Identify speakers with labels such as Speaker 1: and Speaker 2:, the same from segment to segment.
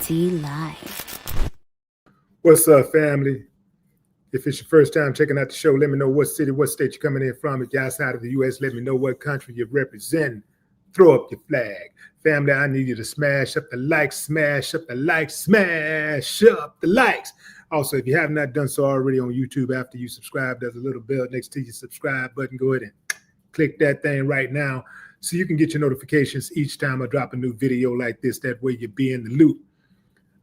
Speaker 1: D Live.
Speaker 2: What's up, family? If it's your first time checking out the show, let me know what city, what state you're coming in from. If you're outside of the U.S., let me know what country you're representing. Throw up your flag. Family, I need you to smash up the likes, smash up the likes, smash up the likes. Also, if you have not done so already on YouTube, after you subscribe, there's a little bell next to your subscribe button. Go ahead and click that thing right now so you can get your notifications each time I drop a new video like this. That way you'll be in the loop.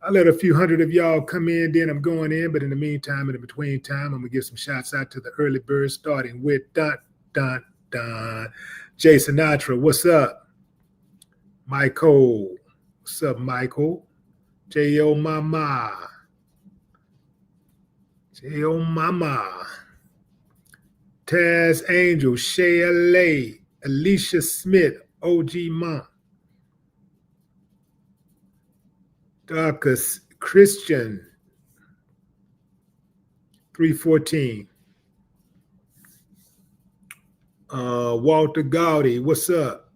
Speaker 2: I let a few hundred of y'all come in, then I'm going in. But in the meantime, in the between time, I'm going to give some shouts out to the early birds, starting with Jay Sinatra. What's up? Michael. What's up, Michael? J.O. Mama. J.O. Mama. Taz Angel. Shay L.A. Alicia Smith. O.G. Mom. Darkus Christian 314. Walter Gowdy, what's up?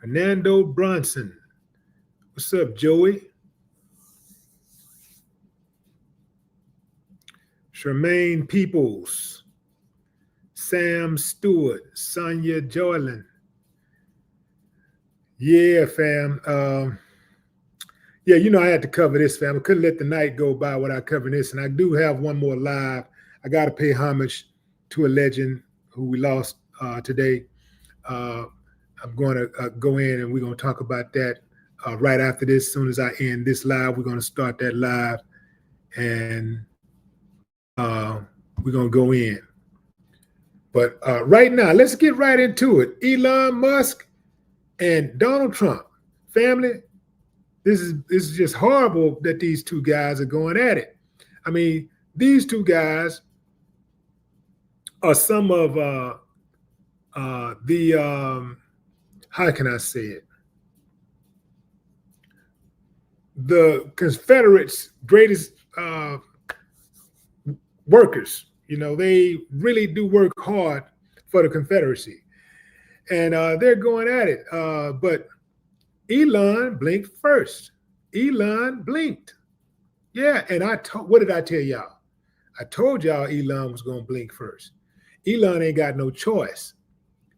Speaker 2: Hernando Bronson, what's up, Joey? Charmaine Peoples, Sam Stewart, Sonia Joylin. Yeah, fam. Yeah, you know I had to cover this, fam. I couldn't let the night go by without covering this. And I do have one more live. I got to pay homage to a legend who we lost today. I'm going to go in and we're going to talk about that right after this. As soon as I end this live, we're going to start that live. And we're going to go in. But right now, let's get right into it. Elon Musk and Donald Trump. Family, this is just horrible that these two guys are going at it. I mean, these two guys are some of how can I say it? The Confederates' greatest workers. You know, they really do work hard for the Confederacy. And they're going at it. But Elon blinked first. Elon blinked. Yeah, and what did I tell y'all? I told y'all Elon was going to blink first. Elon ain't got no choice,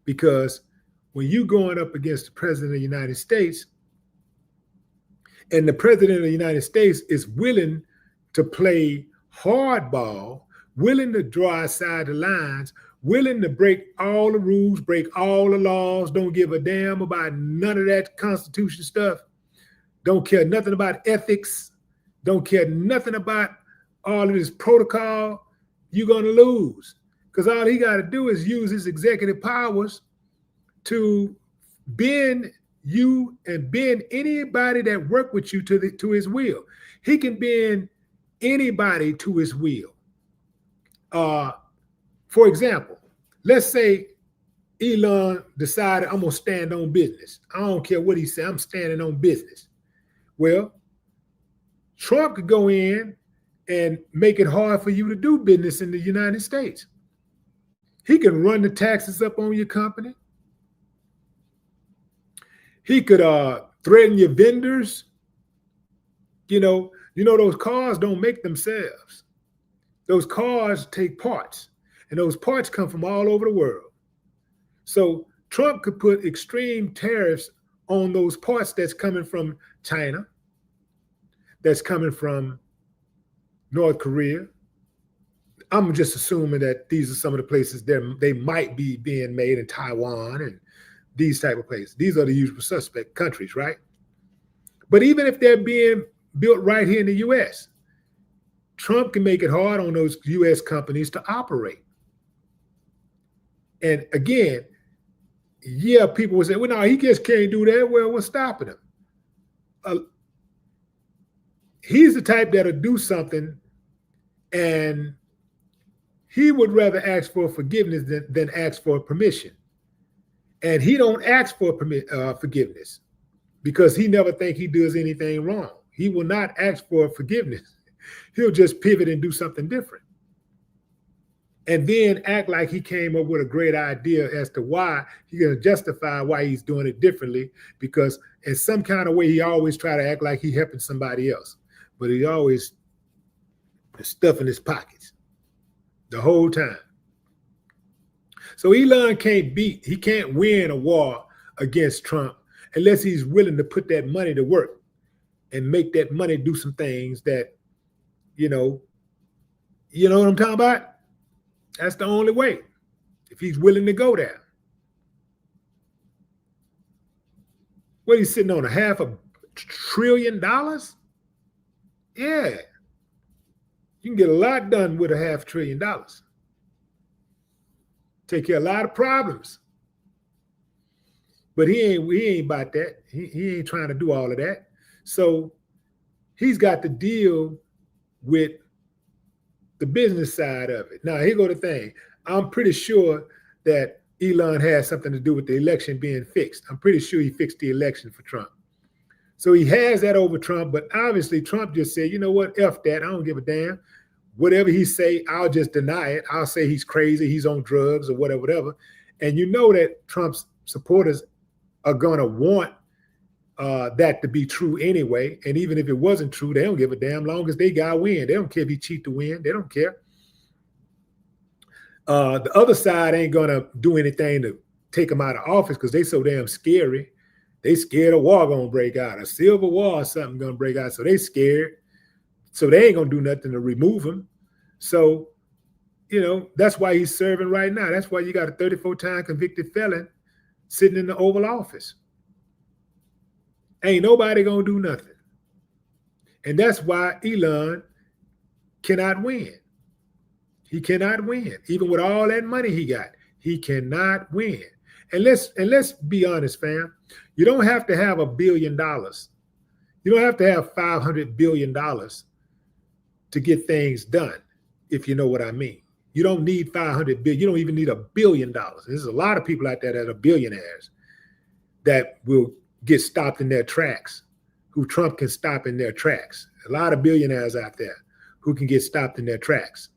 Speaker 2: because when you going up against the president of the United States, and the president of the United States is willing to play hardball, willing to draw outside the lines, willing to break all the rules, break all the laws, don't give a damn about none of that Constitution stuff, don't care nothing about ethics, don't care nothing about all of this protocol, you're going to lose. Because all he got to do is use his executive powers to bend you and bend anybody that work with you to his will. He can bend anybody to his will. For example, let's say Elon decided, I'm going to stand on business. I don't care what he said, I'm standing on business. Well, Trump could go in and make it hard for you to do business in the United States. He can run the taxes up on your company. He could threaten your vendors. You know those cars don't make themselves. Those cars take parts, and those parts come from all over the world. So Trump could put extreme tariffs on those parts that's coming from China, that's coming from North Korea. I'm just assuming that these are some of the places they might be being made, in Taiwan and these type of places. These are the usual suspect countries, right? But even if they're being built right here in the U.S., Trump can make it hard on those U.S. companies to operate. And again, yeah, people will say, well, no, he just can't do that. Well, what's stopping him? He's the type that'll do something, and he would rather ask for forgiveness than ask for permission. And he don't ask for forgiveness because he never think he does anything wrong. He will not ask for forgiveness. He'll just pivot and do something different. and then act like he came up with a great idea as to why he's going to justify why he's doing it differently, because in some kind of way he always try to act like he's helping somebody else, but he always stuff in his pockets the whole time. So Elon he can't win a war against Trump unless he's willing to put that money to work and make that money do some things that, you know what I'm talking about? That's the only way, if he's willing to go there. What, he's sitting on $500 billion? Yeah. You can get a lot done with $500 billion. Take care of a lot of problems. But he ain't about that. He ain't trying to do all of that. So he's got to deal with the business side of it. Now, here go the thing. I'm pretty sure that Elon has something to do with the election being fixed. I'm pretty sure he fixed the election for Trump. So he has that over Trump, but obviously Trump just said, you know what, F that, I don't give a damn. Whatever he say, I'll just deny it. I'll say he's crazy, he's on drugs or whatever. And you know that Trump's supporters are gonna want that to be true anyway. And even if it wasn't true, they don't give a damn, long as they got win. They don't care if he cheat to win. They don't care. The other side ain't gonna do anything to take him out of office because they so damn scary. They scared a war gonna break out, a civil war or something gonna break out. So they scared. So they ain't gonna do nothing to remove him. So, that's why he's serving right now. That's why you got a 34-time convicted felon sitting in the Oval Office. Ain't nobody gonna do nothing. And that's why Elon cannot win. He cannot win. Even with all that money he got, he cannot win. And let's be honest, fam. You don't have to have $1 billion. You don't have to have $500 billion to get things done, if you know what I mean. You don't need 500 billion. You don't even need $1 billion. There's a lot of people out there that are billionaires that will get stopped in their tracks, who Trump can stop in their tracks. A lot of billionaires out there who can get stopped in their tracks.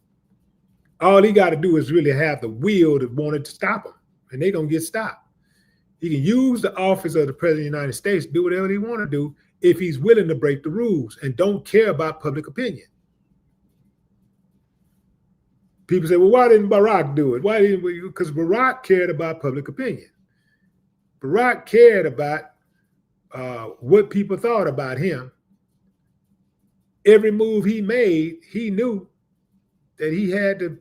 Speaker 2: All he got to do is really have the will to want it to stop him, and they're going to get stopped. He can use the office of the President of the United States to do whatever he want to do if he's willing to break the rules and don't care about public opinion. People say, well, why didn't Barack do it? Why didn't we? Because Barack cared about public opinion. Barack cared about what people thought about him. Every move he made, he knew that he had to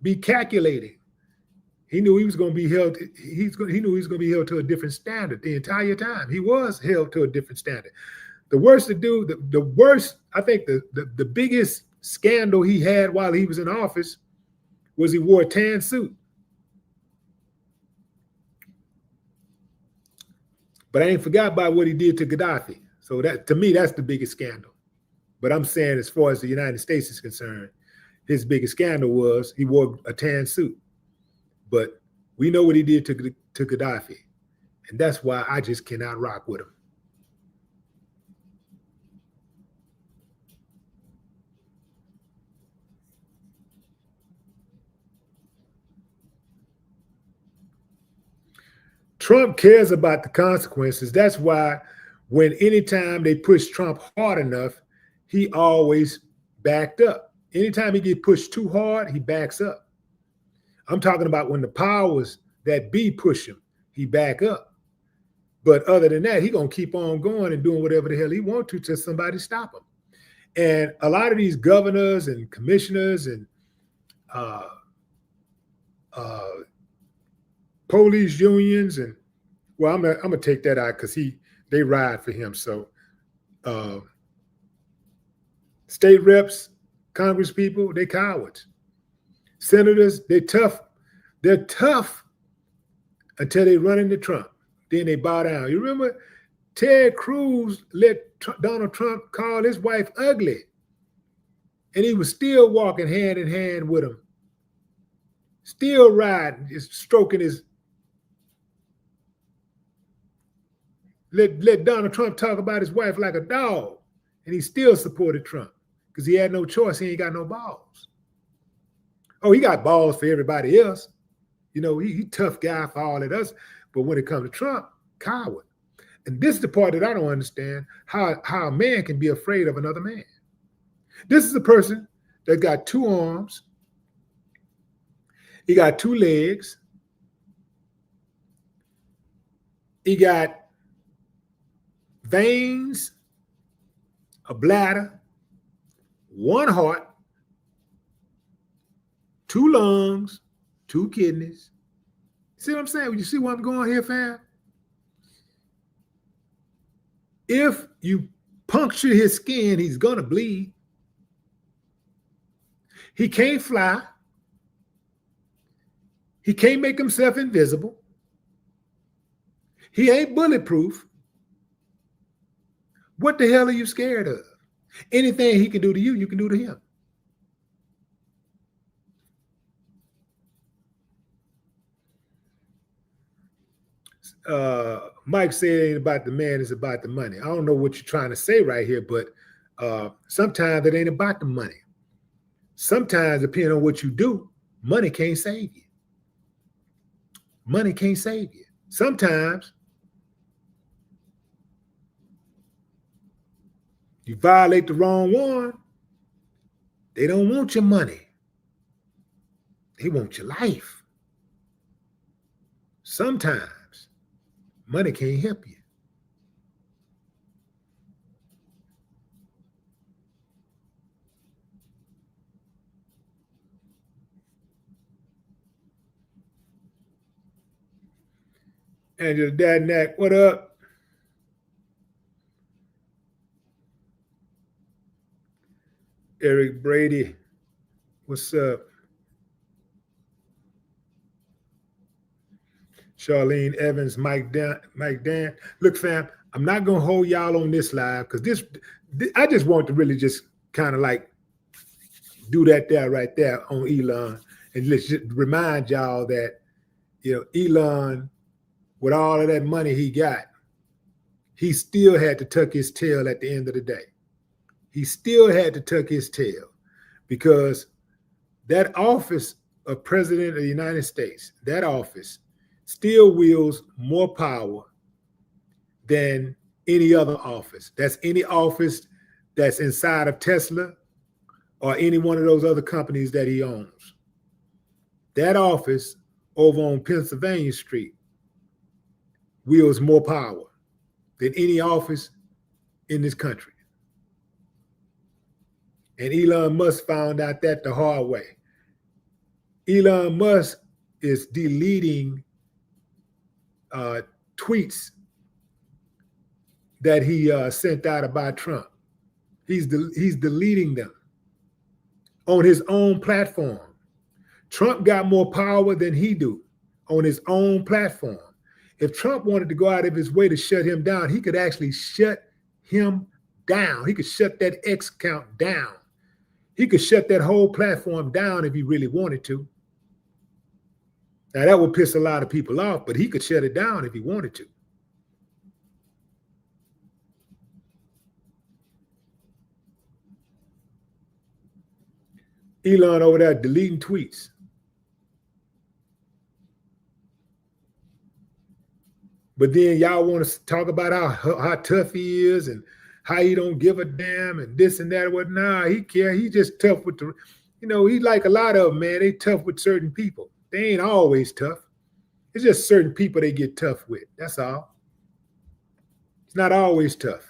Speaker 2: be calculating. He knew he was going to be held. He knew he was going to be held to a different standard the entire time. He was held to a different standard. The worst to do, the worst, I think the biggest scandal he had while he was in office was he wore a tan suit. But I ain't forgot about what he did to Gaddafi. So that, to me, that's the biggest scandal. But I'm saying, as far as the United States is concerned, his biggest scandal was he wore a tan suit. But we know what he did to Gaddafi. And that's why I just cannot rock with him. Trump cares about the consequences. That's why anytime they push Trump hard enough, he always backed up. Anytime he gets pushed too hard, he backs up. I'm talking about when the powers that be push him, he back up. But other than that, he gonna keep on going and doing whatever the hell he wants to till somebody stop him. And a lot of these governors and commissioners and police unions, and well, I'm gonna take that out because they ride for him. So state reps, Congress people, they cowards. Senators, they're tough. They're tough until they run into Trump. Then they bow down. You remember Ted Cruz let Donald Trump call his wife ugly, and he was still walking hand in hand with him, still riding, just stroking his. Let Donald Trump talk about his wife like a dog, and he still supported Trump because he had no choice. He ain't got no balls. Oh, he got balls for everybody else. You know, he tough guy for all of us. But when it comes to Trump, coward. And this is the part that I don't understand, how a man can be afraid of another man. This is a person that got two arms, he got two legs, he got veins, a bladder, one heart, two lungs, two kidneys. See what I'm saying? You see where I'm going here, fam? If you puncture his skin, he's going to bleed. He can't fly. He can't make himself invisible. He ain't bulletproof. What the hell are you scared of? Anything he can do to you, you can do to him. Mike said it ain't about the man, it's about the money. I don't know what you're trying to say right here, but sometimes it ain't about the money. Sometimes, depending on what you do, money can't save you. Money can't save you. Sometimes you violate the wrong one, they don't want your money. They want your life. Sometimes money can't help you. Angela Dadnack, what up? Eric Brady, what's up? Charlene Evans, Mike Dan. Look, fam, I'm not gonna hold y'all on this live because this I just want to really just kind of like do that there right there on Elon, and let's just remind y'all that, you know, Elon, with all of that money he got, he still had to tuck his tail at the end of the day. He still had to tuck his tail because that office of President of the United States, that office still wields more power than any other office. That's any office that's inside of Tesla or any one of those other companies that he owns. That office over on Pennsylvania Street wields more power than any office in this country. And Elon Musk found out that the hard way. Elon Musk is deleting tweets that he sent out about Trump. He's deleting them on his own platform. Trump got more power than he do on his own platform. If Trump wanted to go out of his way to shut him down, he could actually shut him down. He could shut that X account down. He could shut that whole platform down if he really wanted to. Now, that would piss a lot of people off, but he could shut it down if he wanted to. Elon over there deleting tweets. But then y'all want to talk about how tough he is and how he don't give a damn and this and that. What? Nah, he care. He just tough with the, you know, he like a lot of them, man. They tough with certain people. They ain't always tough. It's just certain people they get tough with. That's all. It's not always tough.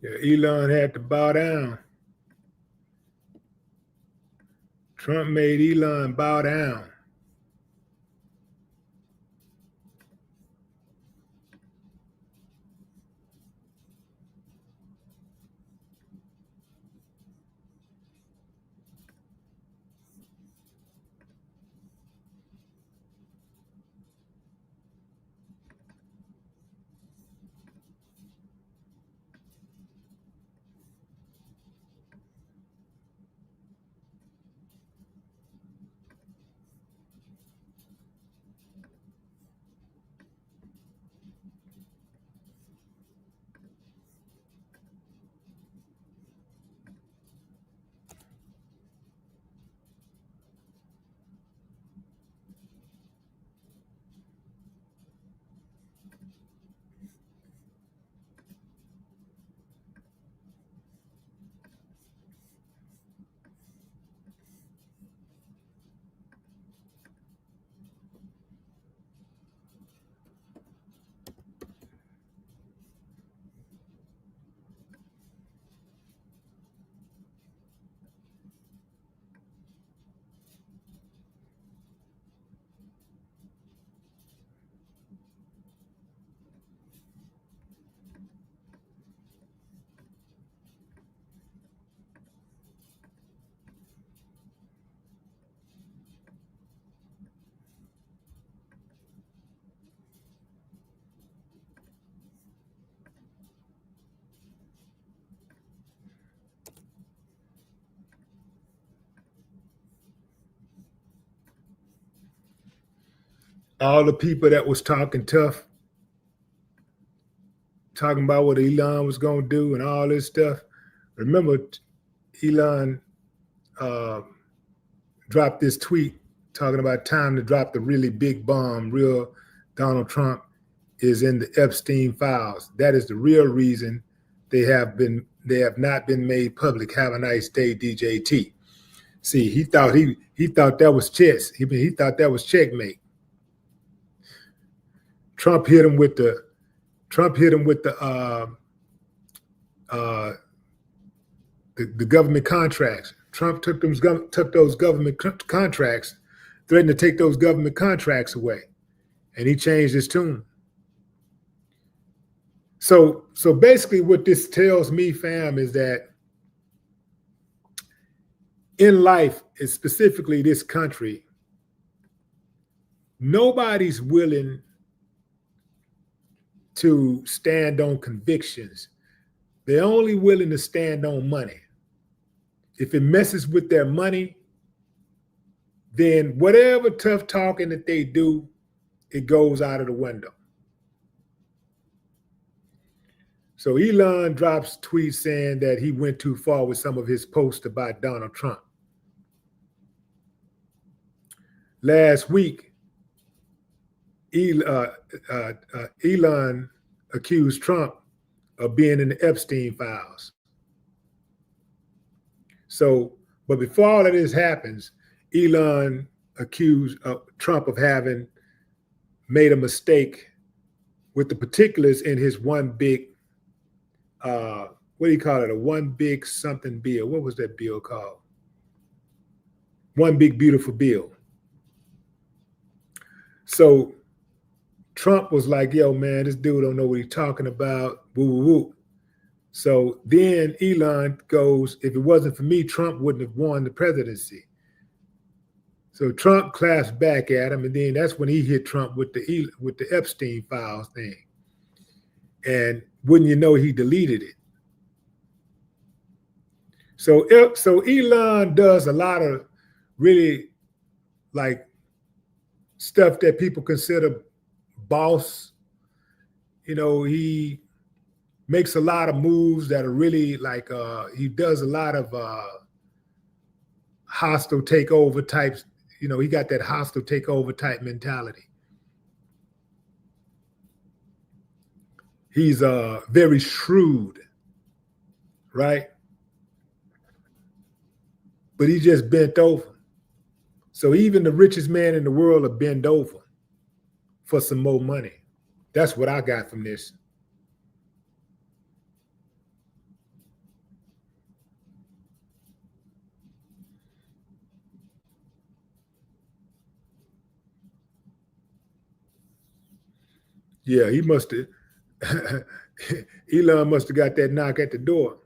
Speaker 2: Yeah, Elon had to bow down. Trump made Elon bow down. All the people that was talking tough, talking about what Elon was going to do and all this stuff. Remember, Elon uh, dropped this tweet talking about time to drop the really big bomb. Real Donald Trump is in the Epstein files. That is the real reason they have not been made public. Have a nice day, DJT. See, he thought that was chess. He thought that was checkmate. Trump hit him with the government contracts. Trump took those government contracts, threatened to take those government contracts away, and he changed his tune. So basically, what this tells me, fam, is that in life, and specifically this country, nobody's willing to stand on convictions. They're only willing to stand on money. If it messes with their money, then whatever tough talking that they do, it goes out of the window. So Elon drops tweets saying that he went too far with some of his posts about Donald Trump. Last week, Elon accused Trump of being in the Epstein files. So, but before all of this happens, Elon accused Trump of having made a mistake with the particulars in his one big, what do you call it? A one big something bill. What was that bill called? One big beautiful bill. So Trump was like, yo, man, this dude don't know what he's talking about. Woo, woo, woo. So then Elon goes, if it wasn't for me, Trump wouldn't have won the presidency. So Trump claps back at him, and then that's when he hit Trump with the Epstein files thing. And wouldn't you know, he deleted it. So Elon does a lot of really like stuff that people consider boss. You know, he makes a lot of moves that are really like, he does a lot of hostile takeover types. You know, he got that hostile takeover type mentality. He's very shrewd, right? But he just bent over. So even the richest man in the world will bend over for some more money. That's what I got from this. Yeah, he must have. Elon must have got that knock at the door.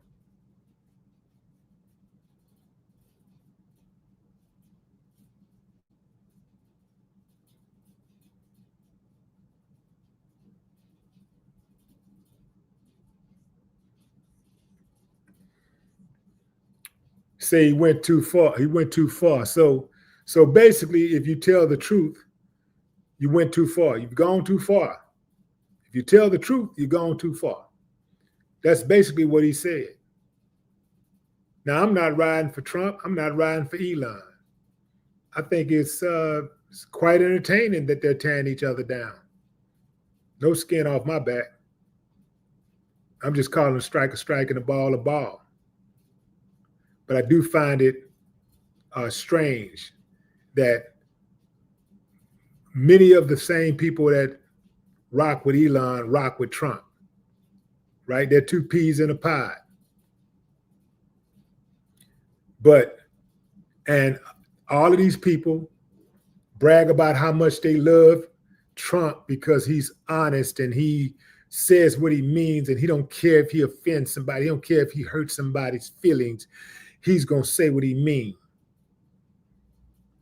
Speaker 2: Say he went too far. He went too far. So basically, if you tell the truth, you went too far. You've gone too far. If you tell the truth, you've gone too far. That's basically what he said. Now, I'm not riding for Trump. I'm not riding for Elon. I think it's quite entertaining that they're tearing each other down. No skin off my back. I'm just calling a strike and a ball a ball. But I do find it strange that many of the same people that rock with Elon rock with Trump, right? They're two peas in a pod. And all of these people brag about how much they love Trump because he's honest and he says what he means and he don't care if he offends somebody. He don't care if he hurts somebody's feelings. He's going to say what he means.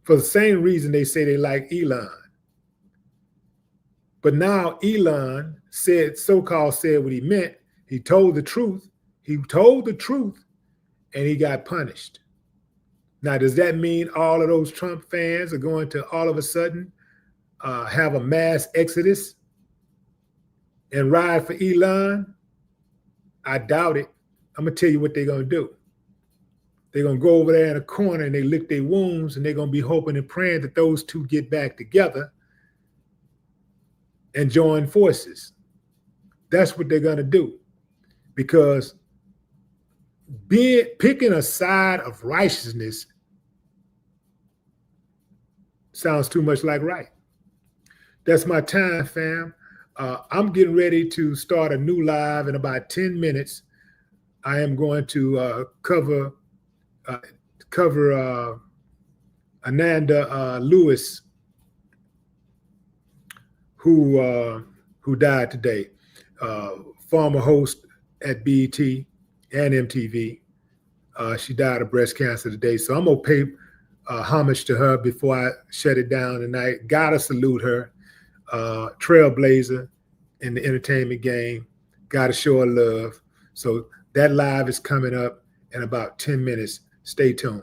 Speaker 2: For the same reason they say they like Elon. But now Elon so-called said what he meant. He told the truth. He told the truth and he got punished. Now, does that mean all of those Trump fans are going to all of a sudden have a mass exodus and ride for Elon? I doubt it. I'm going to tell you what they're going to do. They're going to go over there in a corner and they lick their wounds and they're going to be hoping and praying that those two get back together and join forces. That's what they're going to do. Because picking a side of righteousness sounds too much like right. That's my time, fam. I'm getting ready to start a new live in about 10 minutes. I am going to cover Ananda Lewis, who died today, former host at BET and MTV. She died of breast cancer today. So I'm going to pay homage to her before I shut it down tonight. Gotta salute her. Trailblazer in the entertainment game. Gotta show her love. So that live is coming up in about 10 minutes. Stay tuned.